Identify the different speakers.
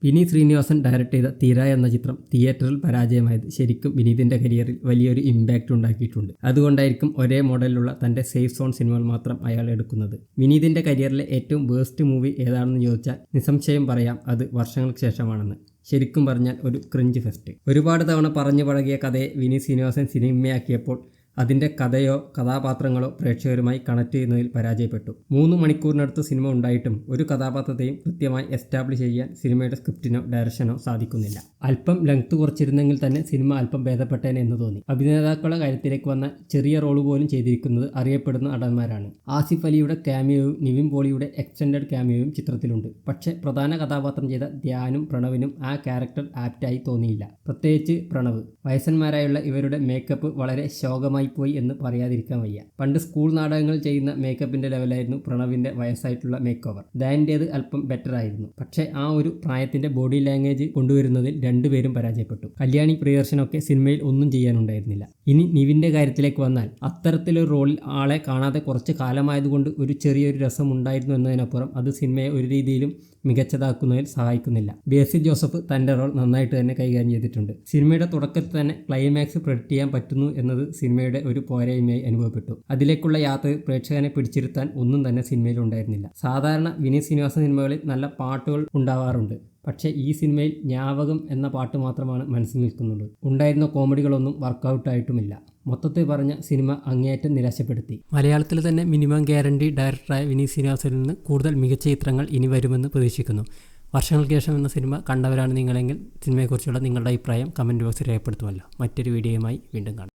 Speaker 1: Vineeth Sreenivasan direct ചെയ്ത തീര എന്ന ചിത്രം തിയേറ്ററിൽ പരാജയമായത് ശരിക്കും വിനീതിൻ്റെ കരിയറിൽ വലിയൊരു ഇമ്പാക്റ്റ് ഉണ്ടാക്കിയിട്ടുണ്ട്. അതുകൊണ്ടായിരിക്കും ഒരേ മോഡലിലുള്ള തൻ്റെ സേഫ് സോൺ സിനിമകൾ മാത്രം അയാൾ എടുക്കുന്നത്. വിനീതിൻ്റെ കരിയറിലെ ഏറ്റവും വേസ്റ്റ് മൂവി ഏതാണെന്ന് ചോദിച്ചാൽ നിസ്സംശയം പറയാം അത് വർഷങ്ങൾക്ക് ശേഷമാണെന്ന്. ശരിക്കും പറഞ്ഞാൽ ഒരു ക്രിഞ്ച് ഫെസ്റ്റ്. ഒരുപാട് തവണ പറഞ്ഞു പഴകിയ കഥയെ വിനീത് ശ്രീനിവാസൻ സിനിമയാക്കിയപ്പോൾ അതിൻ്റെ കഥയോ കഥാപാത്രങ്ങളോ പ്രേക്ഷകരുമായി കണക്ട് ചെയ്യുന്നതിൽ പരാജയപ്പെട്ടു. 3 മണിക്കൂറിനടുത്ത് സിനിമ ഉണ്ടായിട്ടും ഒരു കഥാപാത്രത്തെയും കൃത്യമായി എസ്റ്റാബ്ലിഷ് ചെയ്യാൻ സിനിമയുടെ സ്ക്രിപ്റ്റിനോ ഡയറക്ഷനോ സാധിക്കുന്നില്ല. അല്പം ലെങ്ത് കുറച്ചിരുന്നെങ്കിൽ തന്നെ സിനിമ അല്പം ഭേദപ്പെട്ടേനെ എന്ന് തോന്നി. അഭിനേതാക്കളുടെ കാര്യത്തിലേക്ക് വന്ന ചെറിയ റോള് പോലും ചെയ്തിരിക്കുന്നത് അറിയപ്പെടുന്ന നടന്മാരാണ്. ആസിഫ് അലിയുടെ ക്യാമിയോയും നിവിൻ പോളിയുടെ എക്സ്റ്റൻഡഡ് ക്യാമിയോയും ചിത്രത്തിലുണ്ട്. പക്ഷേ പ്രധാന കഥാപാത്രം ചെയ്ത ധ്യാനും പ്രണവിനും ആ ക്യാരക്ടർ ആപ്റ്റായി തോന്നിയില്ല. പ്രത്യേകിച്ച് പ്രണവ്. വയസ്സന്മാരായുള്ള ഇവരുടെ മേക്കപ്പ് വളരെ ശോകമായി പോയി എന്ന് പറയാതിരിക്കാൻ വയ്യ. പണ്ട് സ്കൂൾ നാടകങ്ങൾ ചെയ്യുന്ന മേക്കപ്പിന്റെ ലെവലായിരുന്നു പ്രണവിന്റെ വയസ്സായിട്ടുള്ള മേക്ക് ഓവർ. ദാനിൻ്റേത് അല്പം ബെറ്റർ ആയിരുന്നു. പക്ഷേ ആ ഒരു പ്രായത്തിന്റെ ബോഡി ലാംഗ്വേജ് കൊണ്ടുവരുന്നതിൽ രണ്ടുപേരും പരാജയപ്പെട്ടു. കല്യാണി പ്രിയദർശനൊക്കെ സിനിമയിൽ ഒന്നും ചെയ്യാനുണ്ടായിരുന്നില്ല. ഇനി നിവിന്റെ കാര്യത്തിലേക്ക് വന്നാൽ അത്തരത്തിലൊരു റോളിൽ ആളെ കാണാതെ കുറച്ച് കാലമായതുകൊണ്ട് ഒരു ചെറിയൊരു രസം ഉണ്ടായിരുന്നു എന്നതിനപ്പുറം അത് സിനിമയെ ഒരു രീതിയിലും മികച്ചതാക്കുന്നതിൽ സഹായിക്കുന്നില്ല. ബേസിൽ ജോസഫ് തൻ്റെ റോൾ നന്നായിട്ട് തന്നെ കൈകാര്യം ചെയ്തിട്ടുണ്ട്. സിനിമയുടെ തുടക്കത്തിൽ തന്നെ ക്ലൈമാക്സ് പ്രെഡിക്റ്റ് ചെയ്യാൻ പറ്റുന്നു എന്നത് സിനിമയുടെ ഒരു പോരായ്മയായി അനുഭവപ്പെട്ടു. അതിലേക്കുള്ള യാത്രയിൽ പ്രേക്ഷകനെ പിടിച്ചിരുത്താൻ ഒന്നും തന്നെ സിനിമയിൽ ഉണ്ടായിരുന്നില്ല. സാധാരണ വിനീത് ശ്രീനിവാസൻ സിനിമകളിൽ നല്ല പാട്ടുകൾ ഉണ്ടാവാറുണ്ട്. പക്ഷേ ഈ സിനിമയിൽ ജ്ഞാപകം എന്ന പാട്ട് മാത്രമാണ് മനസ്സിൽ നിൽക്കുന്നത്. ഉണ്ടായിരുന്ന കോമഡികളൊന്നും വർക്കൗട്ടായിട്ടുമില്ല. മൊത്തത്തിൽ പറഞ്ഞ സിനിമ അങ്ങേയറ്റം നിരാശപ്പെടുത്തി. മലയാളത്തിൽ തന്നെ മിനിമം ഗ്യാരണ്ടി ഡയറക്ടറായ വിനീത് ശ്രീനിവാസനിൽ നിന്ന് കൂടുതൽ മികച്ച ചിത്രങ്ങൾ ഇനി വരുമെന്ന് പ്രതീക്ഷിക്കുന്നു. വർഷങ്ങൾക്ക് ശേഷം എന്ന സിനിമ കണ്ടവരാണ് നിങ്ങളെങ്കിൽ സിനിമയെക്കുറിച്ചുള്ള നിങ്ങളുടെ അഭിപ്രായം കമൻറ്റ് ബോക്സിൽ രേഖപ്പെടുത്തുമല്ലോ. മറ്റൊരു വീഡിയോയുമായി വീണ്ടും കാണാം.